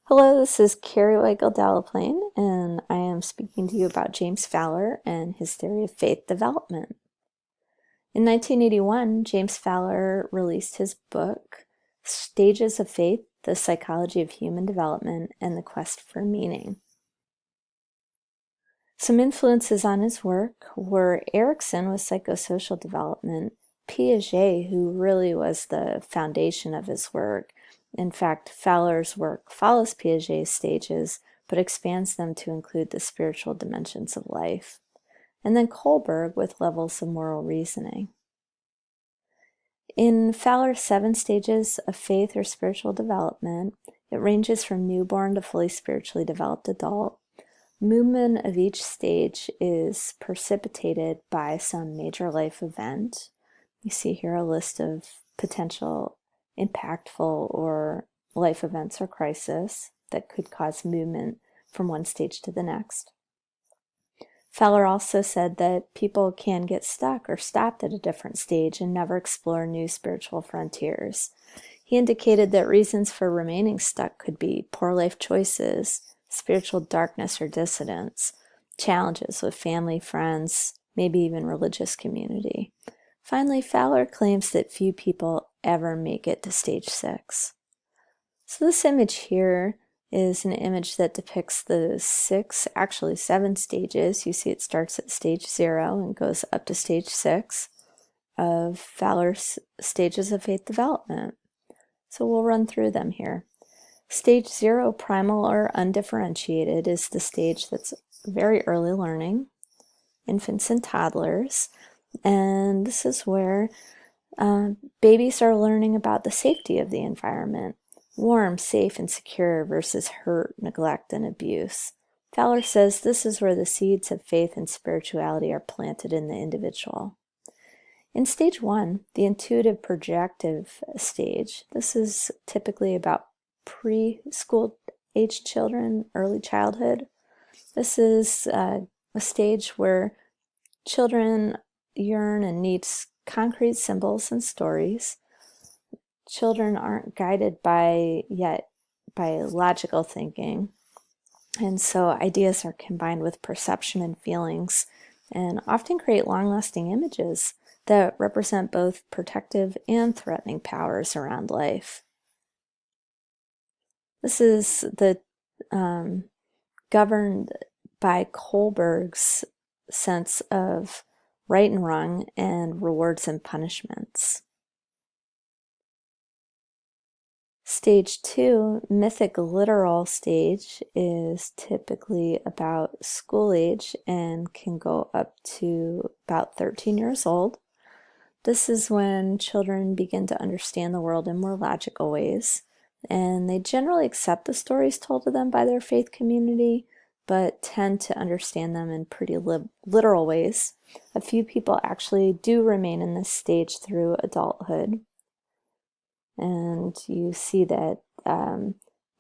Hello, this is Carrie Weigel-Delaplane, and I am speaking to you about James Fowler and his theory of faith development. In 1981, James Fowler released his book, Stages of Faith, The Psychology of Human Development and the Quest for Meaning. Some influences on his work were Erikson with psychosocial development, Piaget, who really was the foundation of his work. In fact, Fowler's work follows Piaget's stages, but expands them to include the spiritual dimensions of life. And then Kohlberg with levels of moral reasoning. In Fowler's 7 stages of faith or spiritual development, it ranges from newborn to fully spiritually developed adult. Movement of each stage is precipitated by some major life event. You see here a list of potential impactful or life events or crisis that could cause movement from one stage to the next. Fowler also said that people can get stuck or stopped at a different stage and never explore new spiritual frontiers. He indicated that reasons for remaining stuck could be poor life choices, spiritual darkness or dissidence, challenges with family, friends, maybe even religious community. Finally, Fowler claims that few people ever make it to stage 6. So this image here is an image that depicts the 7 stages. You see it starts at stage 0 and goes up to stage 6 of Fowler's stages of faith development. So we'll run through them here. Stage 0, primal or undifferentiated, is the stage that's very early learning, infants and toddlers. And this is where babies are learning about the safety of the environment, warm, safe, and secure versus hurt, neglect, and abuse. Fowler says this is where the seeds of faith and spirituality are planted in the individual. In stage 1, the intuitive projective stage, this is typically about preschool age children, early childhood. This is a stage where children yearn and need concrete symbols and stories. Children aren't guided by logical thinking, and so ideas are combined with perception and feelings and often create long-lasting images that represent both protective and threatening powers around life. This is the governed by Kohlberg's sense of right and wrong and rewards and punishments. Stage 2, mythic literal stage, is typically about school age and can go up to about 13 years old. This is when children begin to understand the world in more logical ways, and they generally accept the stories told to them by their faith community, but tend to understand them in pretty literal ways. A few people actually do remain in this stage through adulthood. And you see that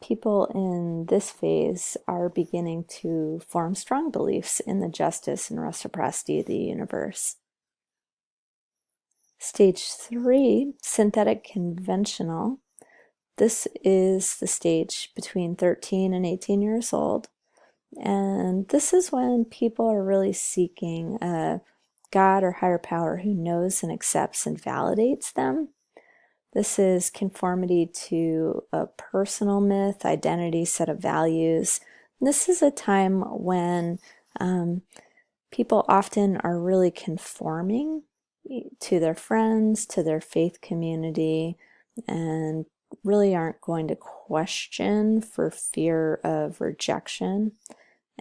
people in this phase are beginning to form strong beliefs in the justice and reciprocity of the universe. Stage 3, synthetic conventional. This is the stage between 13 and 18 years old. And this is when people are really seeking a God or higher power who knows and accepts and validates them. This is conformity to a personal myth, identity, set of values. This is a time when people often are really conforming to their friends, to their faith community, and really aren't going to question for fear of rejection,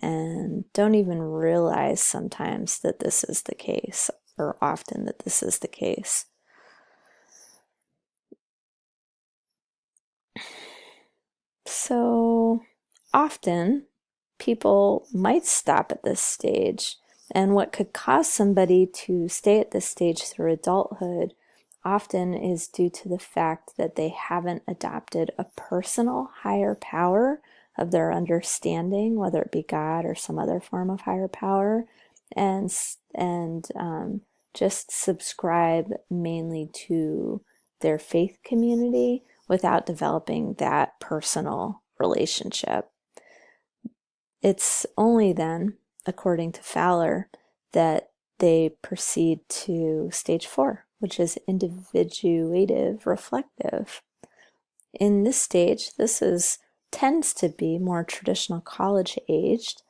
and don't even realize sometimes that this is the case, or often that this is the case. So often people might stop at this stage, and what could cause somebody to stay at this stage through adulthood often is due to the fact that they haven't adopted a personal higher power of their understanding, whether it be God or some other form of higher power, and just subscribe mainly to their faith community without developing that personal relationship. It's only then, according to Fowler, that they proceed to stage 4, which is individuative reflective. In this stage, tends to be more traditional college aged,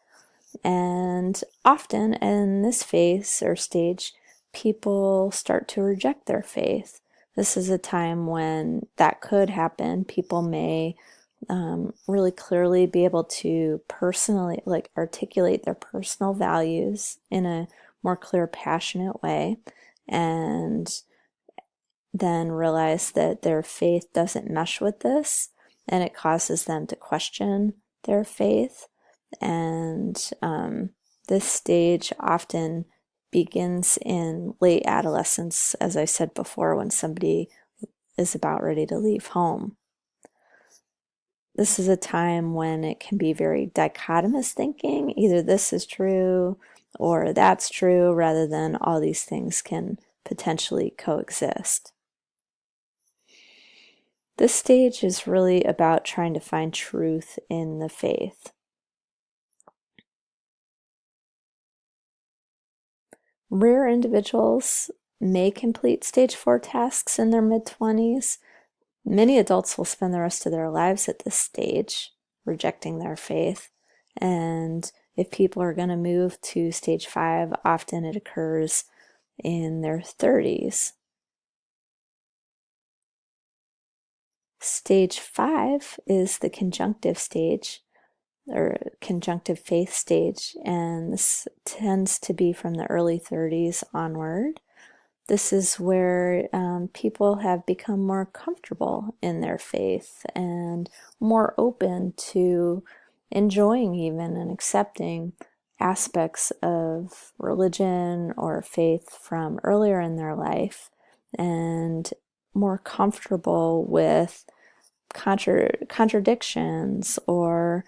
and often in this phase or stage, people start to reject their faith. This is a time when that could happen. People may really clearly be able to personally articulate their personal values in a more clear, passionate way, and then realize that their faith doesn't mesh with this, and it causes them to question their faith. And this stage often begins in late adolescence, as I said before, when somebody is about ready to leave home. This is a time when it can be very dichotomous thinking. Either this is true or that's true, rather than all these things can potentially coexist. This stage is really about trying to find truth in the faith. Rare individuals may complete stage 4 tasks in their mid-20s. Many adults will spend the rest of their lives at this stage, rejecting their faith. And if people are going to move to stage 5, often it occurs in their 30s. Stage 5 is the conjunctive stage, or conjunctive faith stage, and this tends to be from the early 30s onward. This is where people have become more comfortable in their faith and more open to enjoying even and accepting aspects of religion or faith from earlier in their life, and more comfortable with contradictions or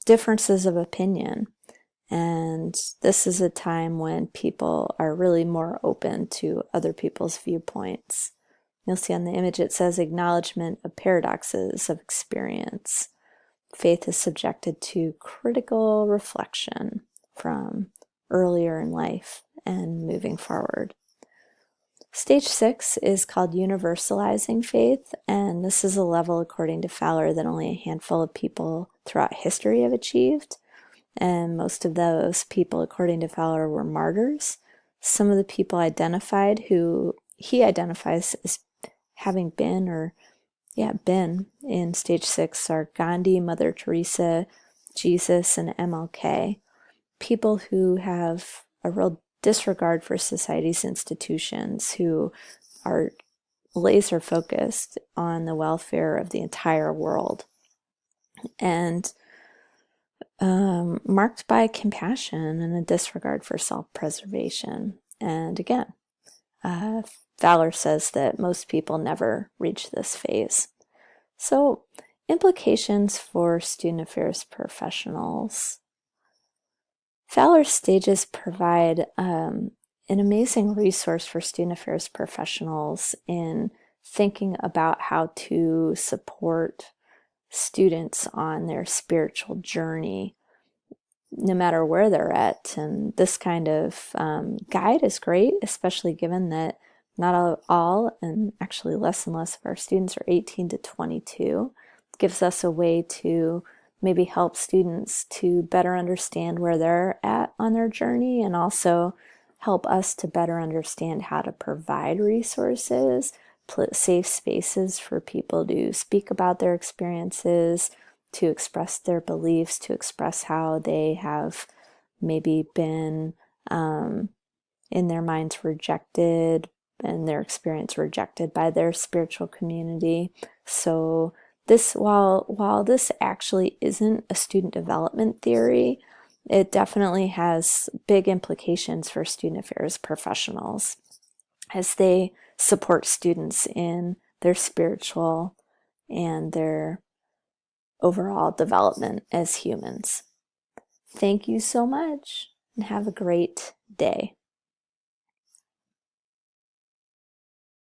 differences of opinion. And this is a time when people are really more open to other people's viewpoints. You'll see on the image it says acknowledgement of paradoxes of experience. Faith is subjected to critical reflection from earlier in life and moving forward. Stage 6 is called Universalizing faith, and this is a level, according to Fowler, that only a handful of people throughout history have achieved. And most of those people, according to Fowler, were martyrs. Some of the people identified who he identifies as having been in stage 6 are Gandhi, Mother Teresa, Jesus, and MLK. People who have a real disregard for society's institutions, who are laser focused on the welfare of the entire world, and marked by compassion and a disregard for self-preservation. And again, Fowler says that most people never reach this phase. So, implications for student affairs professionals. Fowler's stages provide an amazing resource for student affairs professionals in thinking about how to support students on their spiritual journey, no matter where they're at. And this kind of guide is great, especially given that not all, and actually less and less of our students are 18 to 22. It gives us a way to maybe help students to better understand where they're at on their journey, and also help us to better understand how to provide resources, safe spaces for people to speak about their experiences, to express their beliefs, to express how they have maybe been in their minds rejected, and their experience rejected by their spiritual community. So this, while this actually isn't a student development theory, it definitely has big implications for student affairs professionals as they support students in their spiritual and their overall development as humans. Thank you so much, and have a great day.